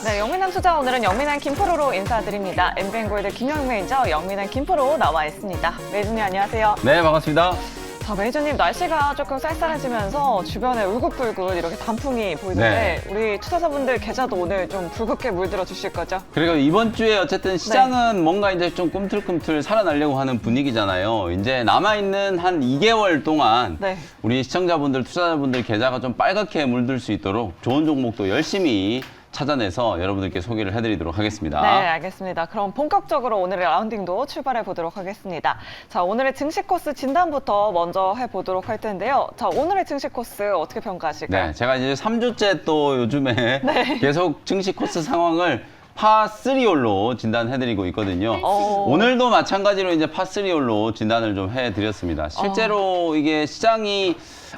네, 영민한 투자 오늘은 영민한 김프로로 인사드립니다. MBN골드 김영 매니저 영민한 김프로 나와 있습니다. 매니저님 안녕하세요. 네, 반갑습니다. 자, 매니저님 날씨가 조금 쌀쌀해지면서 주변에 울긋불긋 이렇게 단풍이 보이는데 우리 투자자분들 계좌도 오늘 좀 붉게 물들어 주실 거죠? 그리고 이번 주에 어쨌든 시장은 뭔가 이제 좀 꿈틀꿈틀 살아나려고 하는 분위기잖아요. 이제 남아있는 한 2개월 동안 우리 시청자분들, 투자자분들 계좌가 좀 빨갛게 물들 수 있도록 좋은 종목도 열심히 찾아내서 여러분들께 소개를 해드리도록 하겠습니다. 네, 알겠습니다. 그럼 본격적으로 오늘의 라운딩도 출발해 보도록 하겠습니다. 자, 오늘의 증시 코스 진단부터 먼저 해보도록 할 텐데요. 자, 오늘의 증시 코스 어떻게 평가하실까요? 네, 제가 이제 3주째 또 요즘에 계속 증시 코스 상황을 파3홀로 진단해드리고 있거든요. 오늘도 마찬가지로 이제 파3홀로 진단을 좀 해드렸습니다. 실제로 이게 시장이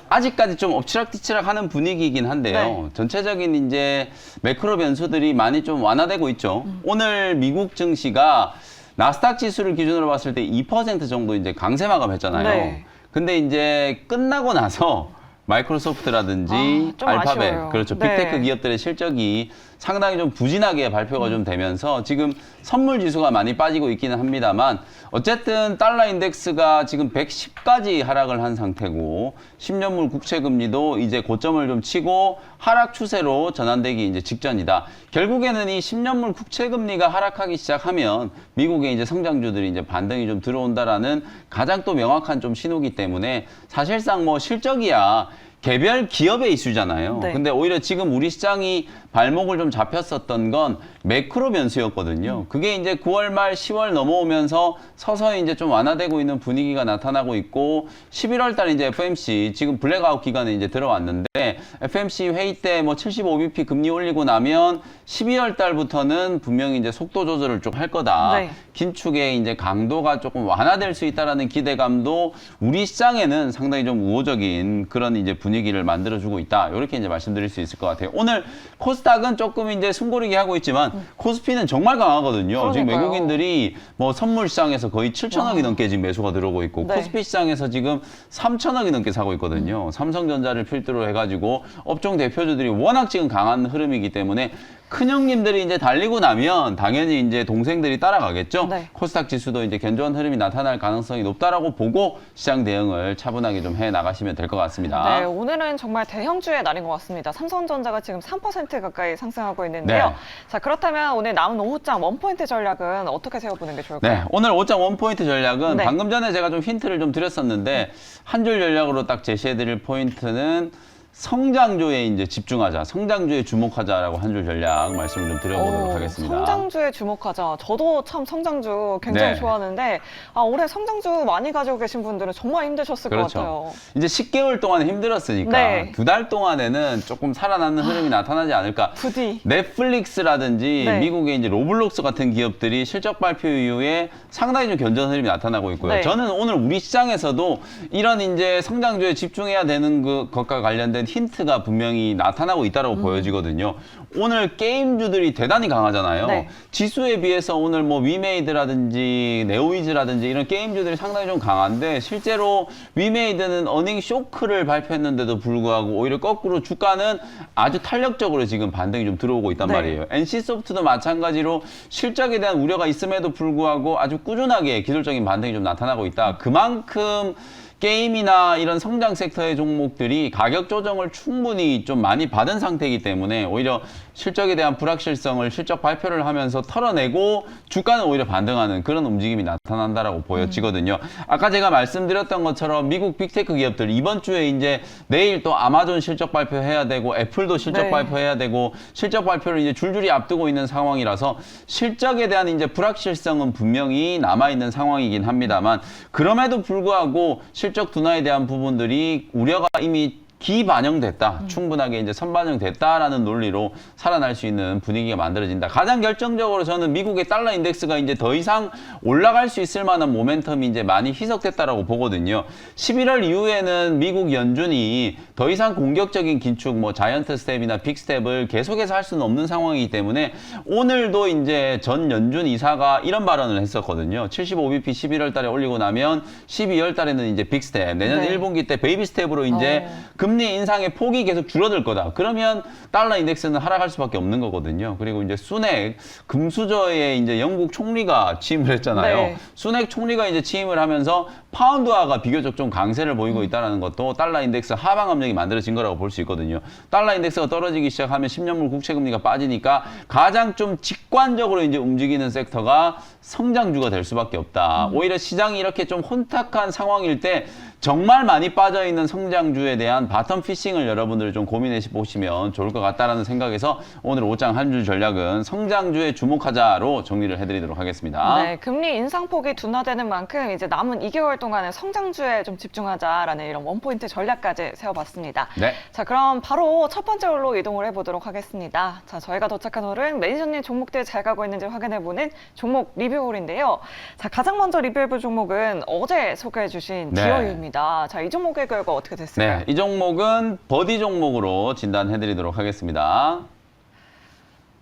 아직까지 좀 엎치락뒤치락 하는 분위기이긴 한데요. 전체적인 이제 매크로 변수들이 많이 좀 완화되고 있죠. 오늘 미국 증시가 나스닥 지수를 기준으로 봤을 때 2% 정도 이제 강세 마감했잖아요. 근데 이제 끝나고 나서 마이크로소프트라든지 알파벳, 아쉬워요. 그렇죠. 빅테크 기업들의 실적이 상당히 좀 부진하게 발표가 좀 되면서 지금 선물 지수가 많이 빠지고 있기는 합니다만 어쨌든 달러 인덱스가 지금 110까지 하락을 한 상태고 10년물 국채 금리도 이제 고점을 좀 치고 하락 추세로 전환되기 이제 직전이다. 결국에는 이 10년물 국채 금리가 하락하기 시작하면 미국의 이제 성장주들이 이제 반등이 좀 들어온다라는 가장 또 명확한 좀 신호기 때문에 사실상 뭐 실적이야 개별 기업의 이슈잖아요. 근데 오히려 지금 우리 시장이 발목을 좀 잡혔었던 건 매크로 변수였거든요. 그게 이제 9월 말 10월 넘어오면서 서서히 이제 좀 완화되고 있는 분위기가 나타나고 있고 11월 달 이제 FMC 지금 블랙아웃 기간에 이제 들어왔는데 FMC 회의 때 뭐 75bp 금리 올리고 나면 12월 달부터는 분명히 이제 속도 조절을 좀 할 거다. 긴축의 이제 강도가 조금 완화될 수 있다라는 기대감도 우리 시장에는 상당히 좀 우호적인 그런 이제 분위기를 만들어주고 있다. 이렇게 이제 말씀드릴 수 있을 것 같아요. 오늘 코스닥은 조금 이제 숨고르기 하고 있지만 코스피는 정말 강하거든요. 지금 외국인들이 뭐 선물 시장에서 거의 7천억이 넘게 지금 매수가 들어오고 있고 코스피 시장에서 지금 3천억이 넘게 사고 있거든요. 삼성전자를 필두로 해가지고 업종 대표주들이 워낙 지금 강한 흐름이기 때문에 큰 형님들이 이제 달리고 나면 당연히 이제 동생들이 따라가겠죠. 코스닥 지수도 이제 견조한 흐름이 나타날 가능성이 높다라고 보고 시장 대응을 차분하게 좀 해 나가시면 될 것 같습니다. 네, 오늘은 정말 대형주의 날인 것 같습니다. 삼성전자가 지금 3% 가까이 상승하고 있는데요. 자, 그렇다면 오늘 남은 오후장 원포인트 전략은 어떻게 세워보는 게 좋을까요? 네, 오늘 오후장 원포인트 전략은 방금 전에 제가 좀 힌트를 좀 드렸었는데 한 줄 전략으로 딱 제시해드릴 포인트는 성장주에 이제 집중하자, 성장주에 주목하자라고 한 줄 전략 말씀을 좀 드려보도록 하겠습니다. 성장주에 주목하자. 저도 참 성장주 굉장히 좋아하는데 올해 성장주 많이 가지고 계신 분들은 정말 힘드셨을 것 같아요. 이제 10개월 동안 힘들었으니까 2달 동안에는 조금 살아나는 흐름이 나타나지 않을까. 부디. 넷플릭스라든지 미국의 이제 로블록스 같은 기업들이 실적 발표 이후에 상당히 좀 견조한 흐름이 나타나고 있고요. 저는 오늘 우리 시장에서도 이런 이제 성장주에 집중해야 되는 것과 관련된 힌트가 분명히 나타나고 있다고 보여지거든요. 오늘 게임주들이 대단히 강하잖아요. 지수에 비해서 오늘 뭐 위메이드라든지 네오이즈라든지 이런 게임주들이 상당히 좀 강한데 실제로 위메이드는 어닝 쇼크를 발표했는데도 불구하고 오히려 거꾸로 주가는 아주 탄력적으로 지금 반등이 좀 들어오고 있단 말이에요. NC소프트도 마찬가지로 실적에 대한 우려가 있음에도 불구하고 아주 꾸준하게 기술적인 반등이 좀 나타나고 있다. 그만큼 게임이나 이런 성장 섹터의 종목들이 가격 조정을 충분히 좀 많이 받은 상태이기 때문에 오히려 실적에 대한 불확실성을 실적 발표를 하면서 털어내고 주가는 오히려 반등하는 그런 움직임이 나타난다라고 보여지거든요. 아까 제가 말씀드렸던 것처럼 미국 빅테크 기업들 이번 주에 이제 내일 또 아마존 실적 발표해야 되고 애플도 실적 발표해야 되고 실적 발표를 이제 줄줄이 앞두고 있는 상황이라서 실적에 대한 이제 불확실성은 분명히 남아있는 상황이긴 합니다만 그럼에도 불구하고 실적 둔화에 대한 부분들이 우려가 이미 기반영됐다. 충분하게 이제 선반영됐다라는 논리로 살아날 수 있는 분위기가 만들어진다. 가장 결정적으로 저는 미국의 달러 인덱스가 이제 더 이상 올라갈 수 있을 만한 모멘텀이 이제 많이 희석됐다라고 보거든요. 11월 이후에는 미국 연준이 더 이상 공격적인 긴축, 뭐 자이언트 스텝이나 빅 스텝을 계속해서 할 수는 없는 상황이기 때문에 오늘도 이제 전 연준 이사가 이런 발언을 했었거든요. 75bp 11월 달에 올리고 나면 12월 달에는 이제 빅 스텝, 내년 1분기 때 베이비 스텝으로 이제 금리 인상의 폭이 계속 줄어들 거다. 그러면 달러 인덱스는 하락할 수밖에 없는 거거든요. 그리고 이제 수넥 금수저에 이제 영국 총리가 취임을 했잖아요. 네. 수넥 총리가 이제 취임을 하면서 파운드화가 비교적 좀 강세를 보이고 있다는 것도 달러 인덱스 하방 압력이 만들어진 거라고 볼 수 있거든요. 달러 인덱스가 떨어지기 시작하면 10년물 국채 금리가 빠지니까 가장 좀 직관적으로 이제 움직이는 섹터가 성장주가 될 수밖에 없다. 오히려 시장이 이렇게 좀 혼탁한 상황일 때 정말 많이 빠져있는 성장주에 대한 바텀 피싱을 여러분들 좀 고민해 보시면 좋을 것 같다라는 생각에서 오늘 옷장 한 줄 전략은 성장주에 주목하자로 정리를 해드리도록 하겠습니다. 네, 금리 인상폭이 둔화되는 만큼 이제 남은 2개월 동안은 성장주에 좀 집중하자라는 이런 원포인트 전략까지 세워봤습니다. 네. 자, 그럼 바로 첫 번째 홀로 이동을 해보도록 하겠습니다. 자, 저희가 도착한 홀은 매니저님 종목들 잘 가고 있는지 확인해보는 종목 리뷰 홀인데요. 자, 가장 먼저 리뷰해볼 종목은 어제 소개해주신 네. 디어유입니다. 자, 이 종목의 결과 어떻게 됐을까요? 네, 이 종목은 버디 종목으로 진단해드리도록 하겠습니다.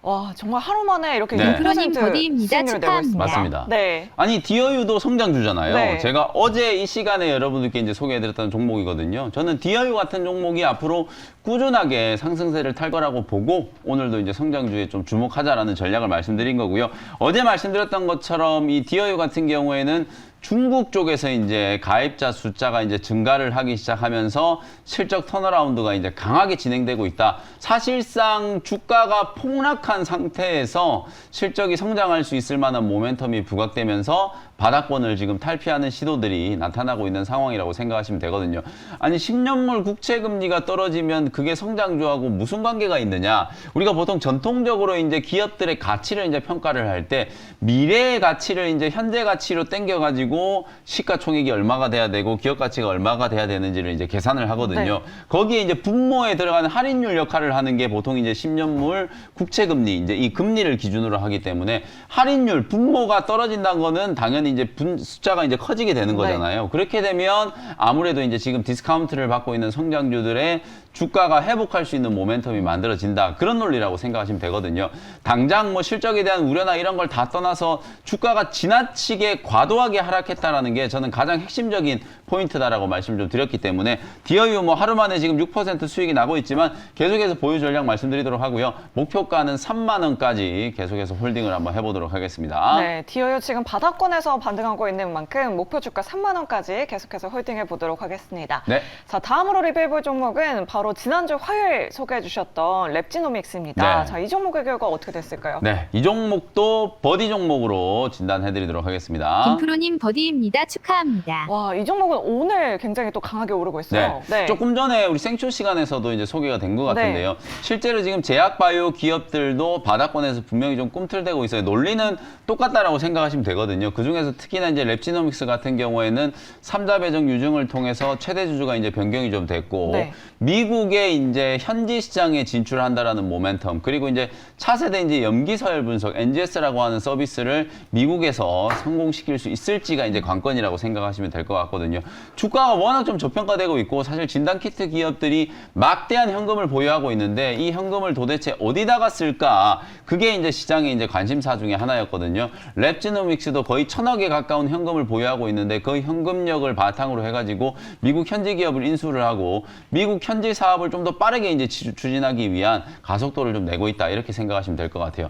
와, 정말 하루 만에 이렇게 네. 6% 버디입니다. 수익률을 내고 축하합니다. 있습니다. 맞습니다. 네. 아니 디어유도 성장주잖아요. 네. 제가 어제 이 시간에 여러분들께 이제 소개해드렸던 종목이거든요. 저는 디어유 같은 종목이 앞으로 꾸준하게 상승세를 탈 거라고 보고 오늘도 이제 성장주에 좀 주목하자라는 전략을 말씀드린 거고요. 어제 말씀드렸던 것처럼 이 디어유 같은 경우에는 중국 쪽에서 이제 가입자 숫자가 이제 증가를 하기 시작하면서 실적 턴어라운드가 이제 강하게 진행되고 있다. 사실상 주가가 폭락한 상태에서 실적이 성장할 수 있을 만한 모멘텀이 부각되면서 바닥권을 지금 탈피하는 시도들이 나타나고 있는 상황이라고 생각하시면 되거든요. 아니 10년물 국채 금리가 떨어지면 그게 성장주하고 무슨 관계가 있느냐? 우리가 보통 전통적으로 이제 기업들의 가치를 이제 평가를 할 때 미래의 가치를 이제 현재 가치로 땡겨 가지고 시가총액이 얼마가 돼야 되고 기업 가치가 얼마가 돼야 되는지를 이제 계산을 하거든요. 네. 거기에 이제 분모에 들어가는 할인율 역할을 하는 게 보통 이제 10년물 국채 금리 이제 이 금리를 기준으로 하기 때문에 할인율 분모가 떨어진다는 거는 당연히 이제 숫자가 이제 커지게 되는 거잖아요. 그렇게 되면 아무래도 이제 지금 디스카운트를 받고 있는 성장주들의 주가가 회복할 수 있는 모멘텀이 만들어진다. 그런 논리라고 생각하시면 되거든요. 당장 뭐 실적에 대한 우려나 이런 걸 다 떠나서 주가가 지나치게 과도하게 하락했다라는 게 저는 가장 핵심적인 포인트다라고 말씀을 좀 드렸기 때문에 디어유 뭐 하루 만에 지금 6% 수익이 나고 있지만 계속해서 보유 전략 말씀드리도록 하고요. 목표가는 3만 원까지 계속해서 홀딩을 한번 해보도록 하겠습니다. 네, 디어유 지금 바닥권에서 반등하고 있는 만큼 목표 주가 3만 원까지 계속해서 홀딩해 보도록 하겠습니다. 네. 자, 다음으로 리뷰해볼 종목은 바로 지난주 화요일 소개해 주셨던 랩지노믹스입니다. 네. 자, 이 종목의 결과 어떻게 됐을까요? 네, 이 종목도 버디 종목으로 진단해드리도록 하겠습니다. 김프로님 버디입니다. 축하합니다. 와, 이 종목은 오늘 굉장히 또 강하게 오르고 있어요. 네. 조금 전에 우리 생쇼 시간에서도 이제 소개가 된 것 같은데요. 실제로 지금 제약바이오 기업들도 바닥권에서 분명히 좀 꿈틀대고 있어요. 논리는 똑같다라고 생각하시면 되거든요. 그 중에서 특히나 이제 랩지노믹스 같은 경우에는 3자 배정 유증을 통해서 최대 주주가 이제 변경이 좀 됐고, 네. 미국의 이제 현지 시장에 진출한다라는 모멘텀, 그리고 이제 차세대 이제 염기 서열 분석 NGS라고 하는 서비스를 미국에서 성공시킬 수 있을지가 이제 관건이라고 생각하시면 될 것 같거든요. 주가가 워낙 좀 저평가되고 있고 사실 진단키트 기업들이 막대한 현금을 보유하고 있는데 이 현금을 도대체 어디다가 쓸까? 그게 이제 시장의 이제 관심사 중에 하나였거든요. 랩지노믹스도 거의 1,000억에 가까운 현금을 보유하고 있는데 그 현금력을 바탕으로 해가지고 미국 현지 기업을 인수를 하고 미국 현지 사업을 좀 더 빠르게 이제 추진하기 위한 가속도를 좀 내고 있다 이렇게 생각하시면 될 것 같아요.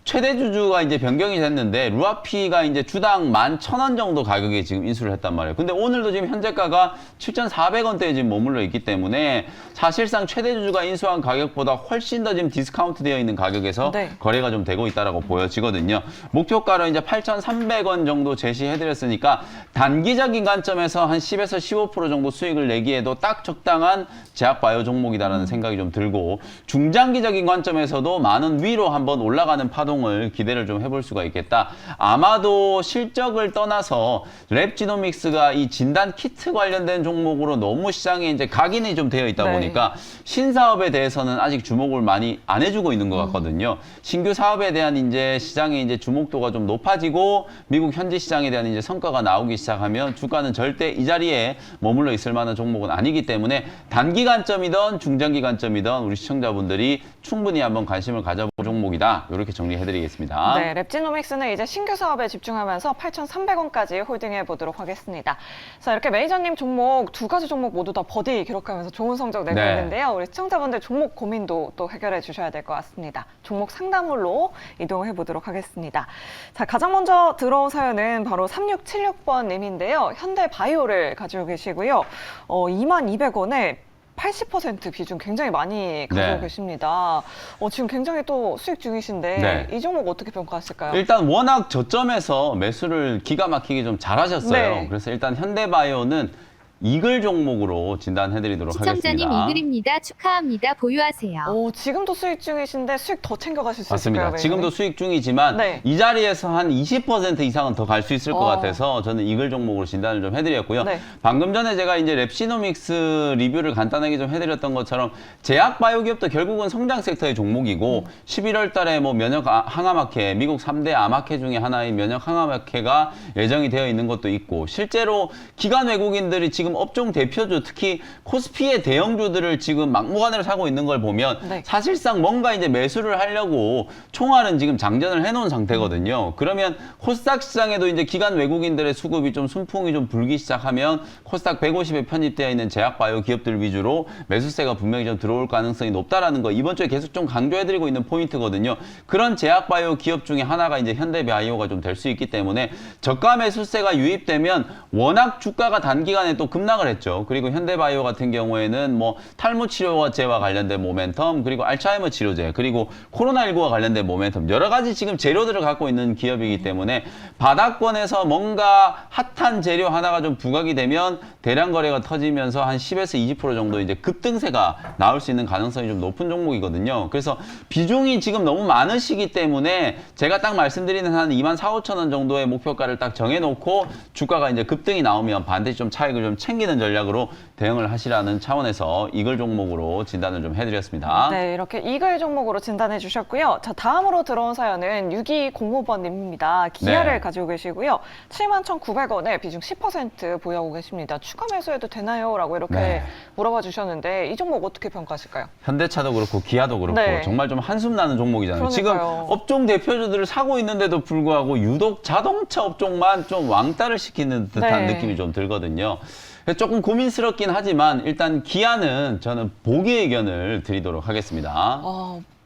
최대 주주가 이제 변경이 됐는데 루아피가 이제 주당 11,000원 정도 가격에 지금 인수를 했단 말이에요. 근데 오늘도 지금 현재가가 7,400원대에 지금 머물러 있기 때문에 사실상 최대 주주가 인수한 가격보다 훨씬 더 지금 디스카운트 되어 있는 가격에서 네. 거래가 좀 되고 있다라고 보여지거든요. 목표가로 이제 8,300원 정도 제시해드렸으니까 단기적인 관점에서 한 10에서 15% 정도 수익을 내기에도 딱 적당한 제약바이오 종목이다라는 생각이 좀 들고 중장기적인 관점에서도 많은 위로 한번 올라가는 파동을 기대를 좀 해볼 수가 있겠다. 아마도 실적을 떠나서 랩지노믹스가 이 진단 키트 관련된 종목으로 너무 시장에 이제 각인이 좀 되어 있다 네. 보니까 신사업에 대해서는 아직 주목을 많이 안 해주고 있는 것 같거든요. 신규 사업에 대한 이제 시장의 이제 주목도가 좀 높아지고 미국 현지 시장에 대한 이제 성과가 나오기 시작하면 주가는 절대 이 자리에 머물러 있을 만한 종목은 아니기 때문에 단기 관점이든 중장기 관점이든 우리 시청자분들이 충분히 한번 관심을 가져볼 종목이다. 이렇게 정리해드리겠습니다. 네, 랩지노믹스는 이제 신규 사업에 집중하면서 8,300원까지 홀딩해 보도록 하겠습니다. 자, 이렇게 매니저님 종목 두 가지 종목 모두 다 버디 기록하면서 좋은 성적 내고 네. 있는데요. 우리 시청자분들 종목 고민도 또 해결해 주셔야 될 것 같습니다. 종목 상담홀로 이동해 보도록 하겠습니다. 자, 가장 먼저 들어온 사연은 바로 3676번 님인데요. 현대바이오를 가지고 계시고요. 22,200원에 80% 비중 굉장히 많이 가지고 네. 계십니다. 지금 굉장히 또 수익 중이신데 네. 이 종목 어떻게 평가하실까요? 일단 워낙 저점에서 매수를 기가 막히게 좀 잘하셨어요. 네. 그래서 일단 현대바이오는 이글 종목으로 진단해드리도록 시청자님 하겠습니다. 이글입니다. 축하합니다. 보유하세요. 지금도 수익 중이신데 수익 더 챙겨가실 수 맞습니다. 있을까요? 지금도 수익 중이지만 네. 이 자리에서 한 20% 이상은 더 갈 수 있을 것 어. 같아서 저는 이글 종목으로 진단을 좀 해드렸고요. 네. 방금 전에 제가 이제 랩시노믹스 리뷰를 간단하게 좀 해드렸던 것처럼 제약 바이오 기업도 결국은 성장 섹터의 종목이고 11월 달에 뭐 면역 항암학회, 미국 3대 암학회 중에 하나인 면역 항암학회가 예정이 되어 있는 것도 있고 실제로 기관 외국인들이 지금 업종 대표주 특히 코스피의 대형주들을 지금 막무가내로 사고 있는 걸 보면 네. 사실상 뭔가 이제 매수를 하려고 총알은 지금 장전을 해놓은 상태거든요. 그러면 코스닥 시장에도 이제 기관 외국인들의 수급이 좀 순풍이 좀 불기 시작하면 코스닥 150에 편입되어 있는 제약바이오 기업들 위주로 매수세가 분명히 좀 들어올 가능성이 높다라는 거 이번 주에 계속 좀 강조해드리고 있는 포인트거든요. 그런 제약바이오 기업 중에 하나가 이제 현대바이오가 좀 될 수 있기 때문에 저가 매수세가 유입되면 워낙 주가가 단기간에 또 급락을 했죠. 그리고 현대바이오 같은 경우에는 뭐 탈모 치료제와 관련된 모멘텀, 그리고 알츠하이머 치료제, 그리고 코로나19와 관련된 모멘텀 여러 가지 지금 재료들을 갖고 있는 기업이기 때문에 바닥권에서 뭔가 핫한 재료 하나가 좀 부각이 되면 대량 거래가 터지면서 한 10에서 20% 정도 이제 급등세가 나올 수 있는 가능성이 좀 높은 종목이거든요. 그래서 비중이 지금 너무 많으시기 때문에 제가 딱 말씀드리는 한 24,000~25,000원 정도의 목표가를 딱 정해놓고 주가가 이제 급등이 나오면 반드시 좀 차익을 좀 챙기는 전략으로 대응을 하시라는 차원에서 이글 종목으로 진단을 좀 해드렸습니다. 네, 이렇게 이글 종목으로 진단해 주셨고요. 자, 다음으로 들어온 사연은 6205번님입니다. 기아를 네. 가지고 계시고요. 71,900원에 비중 10% 보유하고 계십니다. 추가 매수해도 되나요? 라고 이렇게 네. 물어봐 주셨는데 이 종목 어떻게 평가하실까요? 현대차도 그렇고 기아도 그렇고 네. 정말 좀 한숨 나는 종목이잖아요. 지금 그러니까요. 업종 대표주들을 사고 있는데도 불구하고 유독 자동차 업종만 좀 왕따를 시키는 듯한 네. 느낌이 좀 들거든요. 그래서 조금 고민스럽긴 하지만 일단 기아는 저는 보기 의견을 드리도록 하겠습니다.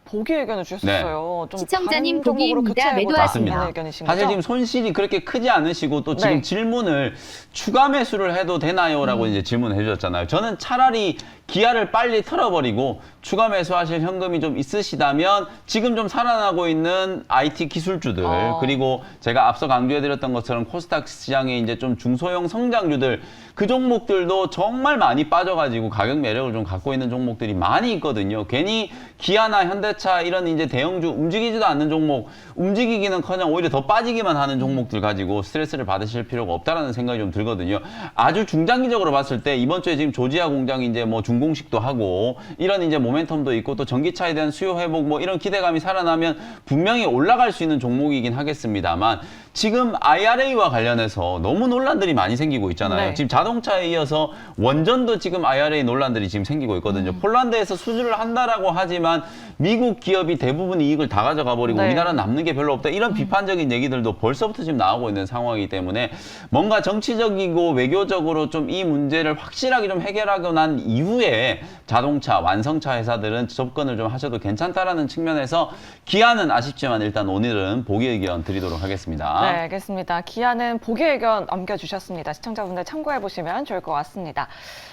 보기 의견을 주셨어요. 좀 시청자님 다른 종목으로 보기입니다. 교체해보자 매도하십니다. 이런 의견이신 거죠? 사실 지금 손실이 그렇게 크지 않으시고 또 지금 네. 질문을 추가 매수를 해도 되나요? 라고 이제 질문을 해주셨잖아요. 저는 차라리 기아를 빨리 털어버리고 추가 매수하실 현금이 좀 있으시다면 지금 좀 살아나고 있는 IT 기술주들 그리고 제가 앞서 강조해드렸던 것처럼 코스닥 시장에 이제 좀 중소형 성장주들 그 종목들도 정말 많이 빠져가지고 가격 매력을 좀 갖고 있는 종목들이 많이 있거든요. 괜히 기아나 현대차 이런 이제 대형주 움직이지도 않는 종목 움직이기는커녕 오히려 더 빠지기만 하는 종목들 가지고 스트레스를 받으실 필요가 없다라는 생각이 좀 들거든요. 아주 중장기적으로 봤을 때 이번 주에 지금 조지아 공장이 이제 뭐 준공식도 하고 이런 이제 모멘텀도 있고 또 전기차에 대한 수요 회복 뭐 이런 기대감이 살아나면 분명히 올라갈 수 있는 종목이긴 하겠습니다만 지금 IRA와 관련해서 너무 논란들이 많이 생기고 있잖아요. 네. 지금 자동차에 이어서 원전도 지금 IRA 논란들이 지금 생기고 있거든요. 폴란드에서 수주를 한다라고 하지만 미국 기업이 대부분 이익을 다 가져가 버리고 네. 우리나라는 남는 게 별로 없다. 이런 비판적인 얘기들도 벌써부터 지금 나오고 있는 상황이기 때문에 뭔가 정치적이고 외교적으로 좀 이 문제를 확실하게 좀 해결하고 난 이후에 자동차, 완성차 회사들은 접근을 좀 하셔도 괜찮다라는 측면에서 기아는 아쉽지만 일단 오늘은 보기 의견 드리도록 하겠습니다. 네, 알겠습니다. 기아는 보기 의견 남겨주셨습니다. 시청자분들 참고해보시면 좋을 것 같습니다.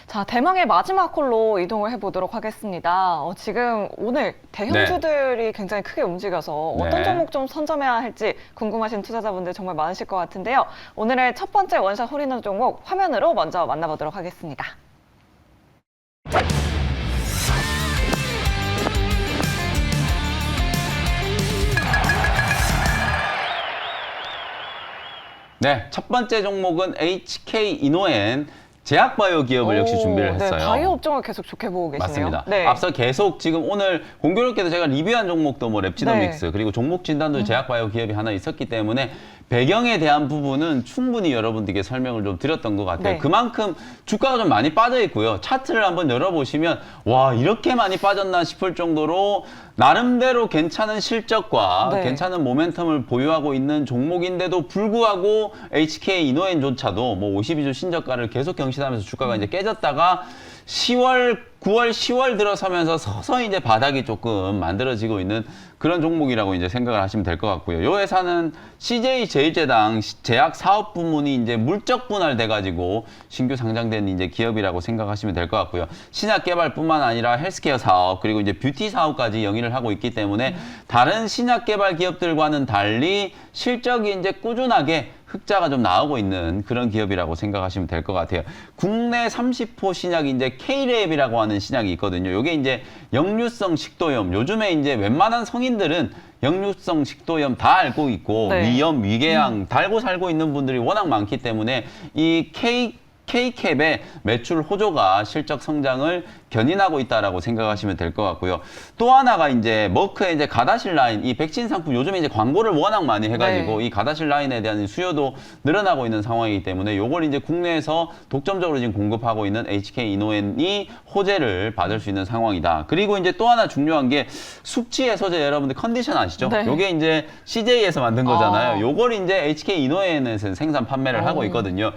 자, 대망의 마지막 콜로 이동을 해보도록 하겠습니다. 지금 오늘 대형주들이 굉장히 크게 움직여서 어떤 네. 종목 좀 선점해야 할지 궁금하신 투자자분들 정말 많으실 것 같은데요. 오늘의 첫 번째 원샷 홀인원 종목 화면으로 먼저 만나보도록 하겠습니다. 네, 첫 번째 종목은 HK 이노엔 제약바이오 기업을 역시 준비를 했어요. 네, 바이오 업종을 계속 좋게 보고 계시네요. 맞습니다. 네. 앞서 계속 지금 오늘 공교롭게도 제가 리뷰한 종목도 뭐 랩지노믹스 그리고 종목 진단도 제약바이오 기업이 하나 있었기 때문에 배경에 대한 부분은 충분히 여러분들께 설명을 좀 드렸던 것 같아요. 네. 그만큼 주가가 좀 많이 빠져 있고요. 차트를 한번 열어보시면 와 이렇게 많이 빠졌나 싶을 정도로 나름대로 괜찮은 실적과 네. 괜찮은 모멘텀을 보유하고 있는 종목인데도 불구하고 HK 이노엔조차도 뭐 52주 신저가를 계속 경신하면서 주가가 이제 깨졌다가 9월, 10월 들어서면서 서서히 이제 바닥이 조금 만들어지고 있는 그런 종목이라고 이제 생각을 하시면 될 것 같고요. 이 회사는 CJ 제일제당 제약 사업 부문이 이제 물적 분할돼 가지고 신규 상장된 이제 기업이라고 생각하시면 될 것 같고요. 신약 개발뿐만 아니라 헬스케어 사업 그리고 이제 뷰티 사업까지 영위를 하고 있기 때문에 다른 신약 개발 기업들과는 달리 실적이 이제 꾸준하게 흑자가 좀 나오고 있는 그런 기업이라고 생각하시면 될 것 같아요. 국내 30호 신약이 이제 K랩이라고 하는 신약이 있거든요. 요게 이제 역류성 식도염. 요즘에 이제 웬만한 성인들은 역류성 식도염 다 알고 있고 네. 위염, 위궤양 달고 살고 있는 분들이 워낙 많기 때문에 이 K캡의 매출 호조가 실적 성장을 견인하고 있다라고 생각하시면 될 것 같고요. 또 하나가 이제 머크의 이제 가다실 라인, 이 백신 상품 요즘에 이제 광고를 워낙 많이 해가지고 네. 이 가다실 라인에 대한 수요도 늘어나고 있는 상황이기 때문에 요걸 이제 국내에서 독점적으로 지금 공급하고 있는 HK 이노엔이 호재를 받을 수 있는 상황이다. 그리고 이제 또 하나 중요한 게 숙취 해소제 여러분들 컨디션 아시죠? 네. 요게 이제 CJ에서 만든 거잖아요. 아. 요걸 이제 HK 이노엔에서 생산 판매를 하고 있거든요.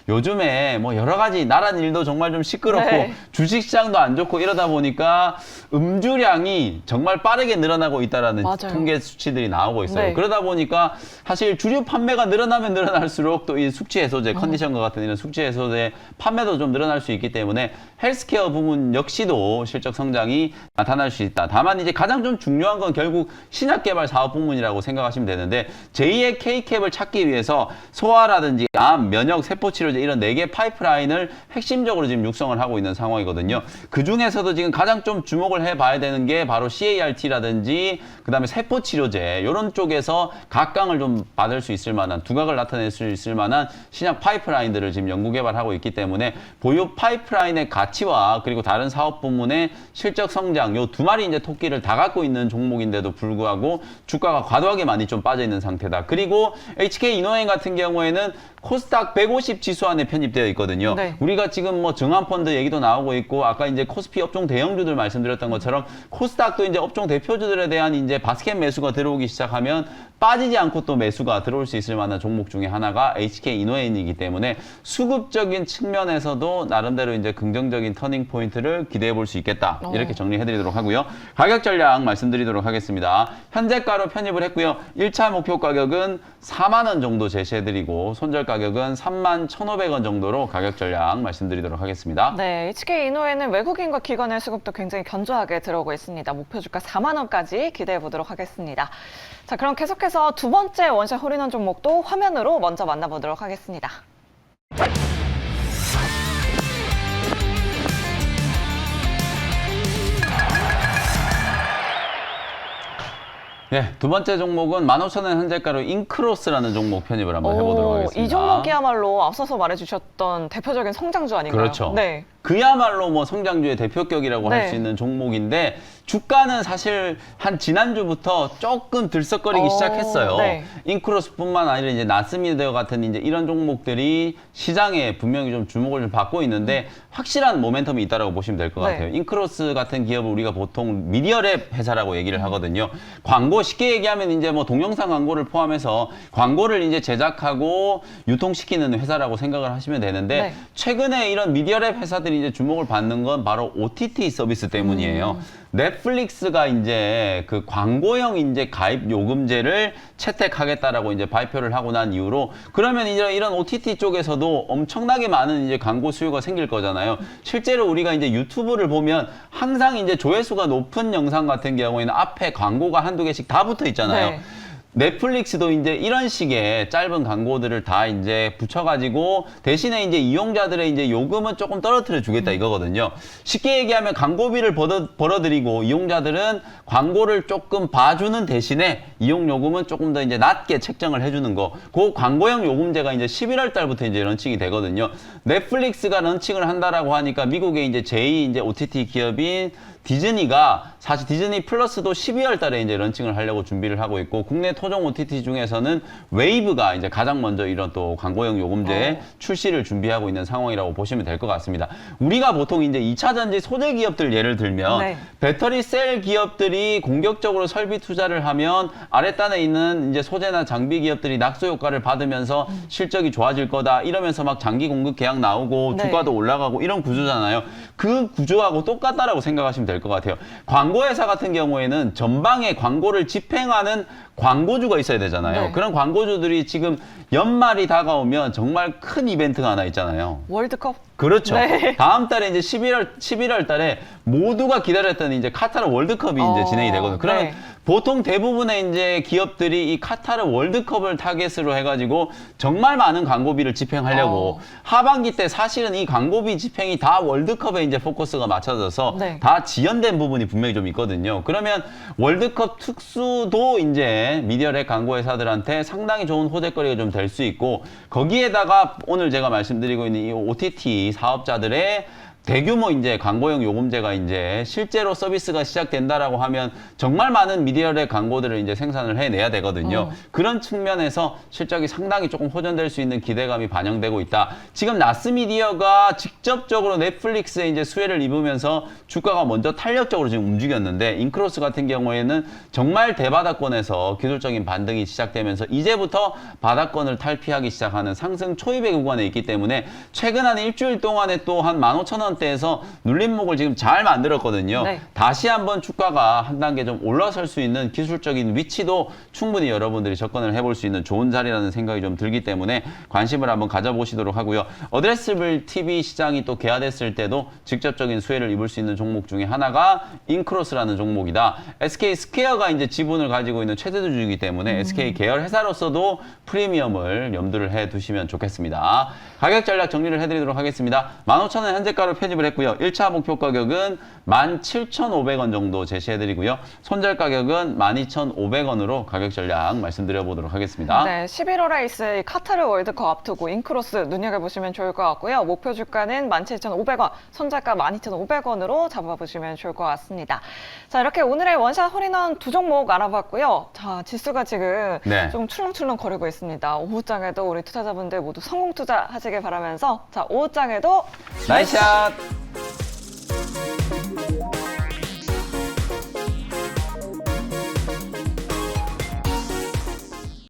요즘에 뭐 여러 가지 나란 일도 정말 좀 시끄럽고 네. 주식시장도 안 좋고 이러다 보니까 음주량이 정말 빠르게 늘어나고 있다라는 맞아요. 통계 수치들이 나오고 있어요. 네. 그러다 보니까 사실 주류 판매가 늘어나면 늘어날수록 또 이 숙취 해소제, 컨디션과 같은 이런 숙취 해소제 판매도 좀 늘어날 수 있기 때문에 헬스케어 부문 역시도 실적 성장이 나타날 수 있다. 다만 이제 가장 좀 중요한 건 결국 신약 개발 사업 부문이라고 생각하시면 되는데 제2의 K캡을 찾기 위해서 소화라든지 암, 면역, 세포 치료제 이런 4개 파이프라인을 핵심적으로 지금 육성을 하고 있는 상황이거든요. 그 중에서도 지금 가장 좀 주목을 해봐야 되는 게 바로 CART라든지 그다음에 세포 치료제 이런 쪽에서 각광을 좀 받을 수 있을 만한 두각을 나타낼 수 있을 만한 신약 파이프라인들을 지금 연구 개발하고 있기 때문에 보유 파이프라인의 가치와 그리고 다른 사업 부문의 실적 성장 요 두 마리 이제 토끼를 다 갖고 있는 종목인데도 불구하고 주가가 과도하게 많이 좀 빠져 있는 상태다. 그리고 HK 이노엔같은 경우에는 코스닥 150 지수 안에 편입되어 있거든요. 네. 우리가 지금 뭐 증환펀드 얘기도 나오고 있고 아까 이제 코스피 업종 대형주들 말씀드렸던 것처럼 코스닥도 이제 업종 대표주들에 대한 이제 바스켓 매수가 들어오기 시작하면 빠지지 않고 또 매수가 들어올 수 있을 만한 종목 중에 하나가 HK 이노엔이기 때문에 수급적인 측면에서도 나름대로 이제 긍정적인 터닝 포인트를 기대해 볼 수 있겠다. 이렇게 정리해 드리도록 하고요. 가격 전략 말씀드리도록 하겠습니다. 현재가로 편입을 했고요. 1차 목표 가격은 4만 원 정도 제시해 드리고 손절 가격은 3만 1,500원 정도로 가격 전략 말씀드리도록 하겠습니다. 네, HK 이노엔은 외국인과 기관의 수급도 굉장히 견조하게 들어오고 있습니다. 목표 주가 4만 원까지 기대해 보도록 하겠습니다. 자, 그럼 계속해서 두 번째 원샷 홀인원 종목도 화면으로 먼저 만나보도록 하겠습니다. 네, 두 번째 종목은 15,000원 현재가로 인크로스라는 종목 편입을 한번 해보도록 하겠습니다. 이 종목이야말로 앞서서 말해주셨던 대표적인 성장주 아닌가요? 그렇죠. 네. 그야말로 뭐 성장주의 대표격이라고 할 네. 수 있는 종목인데 주가는 사실 한 지난주부터 조금 들썩거리기 시작했어요. 네. 인크로스뿐만 아니라 이제 나스미더 같은 이제 이런 종목들이 시장에 분명히 좀 주목을 좀 받고 있는데 확실한 모멘텀이 있다라고 보시면 될 것 네. 같아요. 인크로스 같은 기업을 우리가 보통 미디어랩 회사라고 얘기를 하거든요. 광고 쉽게 얘기하면 이제 뭐 동영상 광고를 포함해서 광고를 이제 제작하고 유통시키는 회사라고 생각을 하시면 되는데 네. 최근에 이런 미디어랩 회사들이 이제 주목을 받는 건 바로 OTT 서비스 때문이에요. 넷플릭스가 이제 그 광고형 이제 가입 요금제를 채택하겠다라고 이제 발표를 하고 난 이후로 그러면 이제 이런 OTT 쪽에서도 엄청나게 많은 이제 광고 수요가 생길 거잖아요. 실제로 우리가 이제 유튜브를 보면 항상 이제 조회수가 높은 영상 같은 경우에는 앞에 광고가 한두 개씩 다 붙어 있잖아요. 네. 넷플릭스도 이제 이런 식의 짧은 광고들을 다 이제 붙여가지고 대신에 이제 이용자들의 이제 요금은 조금 떨어뜨려 주겠다 이거거든요. 쉽게 얘기하면 광고비를 벌어들이고 이용자들은 광고를 조금 봐주는 대신에 이용 요금은 조금 더 이제 낮게 책정을 해주는 거. 그 광고형 요금제가 이제 11월 달부터 이제 런칭이 되거든요. 넷플릭스가 런칭을 한다라고 하니까 미국의 이제 제2 이제 OTT 기업인 디즈니가 사실 디즈니 플러스도 12월 달에 이제 런칭을 하려고 준비를 하고 있고 국내 토종 OTT 중에서는 웨이브가 이제 가장 먼저 이런 또 광고형 요금제 출시를 준비하고 있는 상황이라고 보시면 될 것 같습니다. 우리가 보통 이제 2차 전지 소재 기업들 예를 들면 네. 배터리 셀 기업들이 공격적으로 설비 투자를 하면 아랫단에 있는 이제 소재나 장비 기업들이 낙수 효과를 받으면서 실적이 좋아질 거다 이러면서 막 장기 공급 계약 나오고 네. 주가도 올라가고 이런 구조잖아요. 그 구조하고 똑같다라고 생각하시면 될 것 같아요. 광고회사 같은 경우에는 전방에 광고를 집행하는 광고주가 있어야 되잖아요. 네. 그런 광고주들이 지금 연말이 다가오면 정말 큰 이벤트가 하나 있잖아요. 월드컵? 그렇죠. 네. 다음 달에 이제 11월 달에 모두가 기다렸던 이제 카타르 월드컵이 이제 진행이 되거든요. 그러면 네. 보통 대부분의 이제 기업들이 이 카타르 월드컵을 타겟으로 해가지고 정말 많은 광고비를 집행하려고 하반기 때 사실은 이 광고비 집행이 다 월드컵에 이제 포커스가 맞춰져서 네. 다 지연된 부분이 분명히 좀 있거든요. 그러면 월드컵 특수도 이제 미디어렉 광고회사들한테 상당히 좋은 호재거리가 좀 될 수 있고 거기에다가 오늘 제가 말씀드리고 있는 이 OTT 사업자들의 대규모 이제 광고형 요금제가 이제 실제로 서비스가 시작된다라고 하면 정말 많은 미디어의 광고들을 이제 생산을 해내야 되거든요. 그런 측면에서 실적이 상당히 조금 호전될 수 있는 기대감이 반영되고 있다. 지금 나스미디어가 직접적으로 넷플릭스에 이제 수혜를 입으면서 주가가 먼저 탄력적으로 지금 움직였는데 인크로스 같은 경우에는 정말 대바닥권에서 기술적인 반등이 시작되면서 이제부터 바닥권을 탈피하기 시작하는 상승 초입의 구간에 있기 때문에 최근 한 일주일 동안에 또 한 15,000원 대에서 눌림목을 지금 잘 만들었거든요. 네. 다시 한번 주가가 한 단계 좀 올라설 수 있는 기술적인 위치도 충분히 여러분들이 접근을 해볼 수 있는 좋은 자리라는 생각이 좀 들기 때문에 관심을 한번 가져보시도록 하고요. 어드레스블 TV 시장이 또 개화됐을 때도 직접적인 수혜를 입을 수 있는 종목 중에 하나가 인크로스라는 종목이다. SK 스퀘어가 이제 지분을 가지고 있는 최대주주이기 때문에 SK 계열 회사로서도 프리미엄을 염두를 해 두시면 좋겠습니다. 가격 전략 정리를 해드리도록 하겠습니다. 15,000원 현재가로 편입을 했고요. 1차 목표 가격은 17,500원 정도 제시해드리고요. 손절 가격은 12,500원으로 가격 전략 말씀드려보도록 하겠습니다. 네, 11월에 있을 카타르 월드컵 앞두고 인크로스 눈여겨보시면 좋을 것 같고요. 목표 주가는 17,500원, 손절가 12,500원으로 잡아보시면 좋을 것 같습니다. 자, 이렇게 오늘의 원샷 홀인원 두 종목 알아봤고요. 자, 지수가 지금 네. 좀 출렁출렁 거리고 있습니다. 오후장에도 우리 투자자분들 모두 성공 투자하시길 바라면서 자, 오후장에도 나이스샷!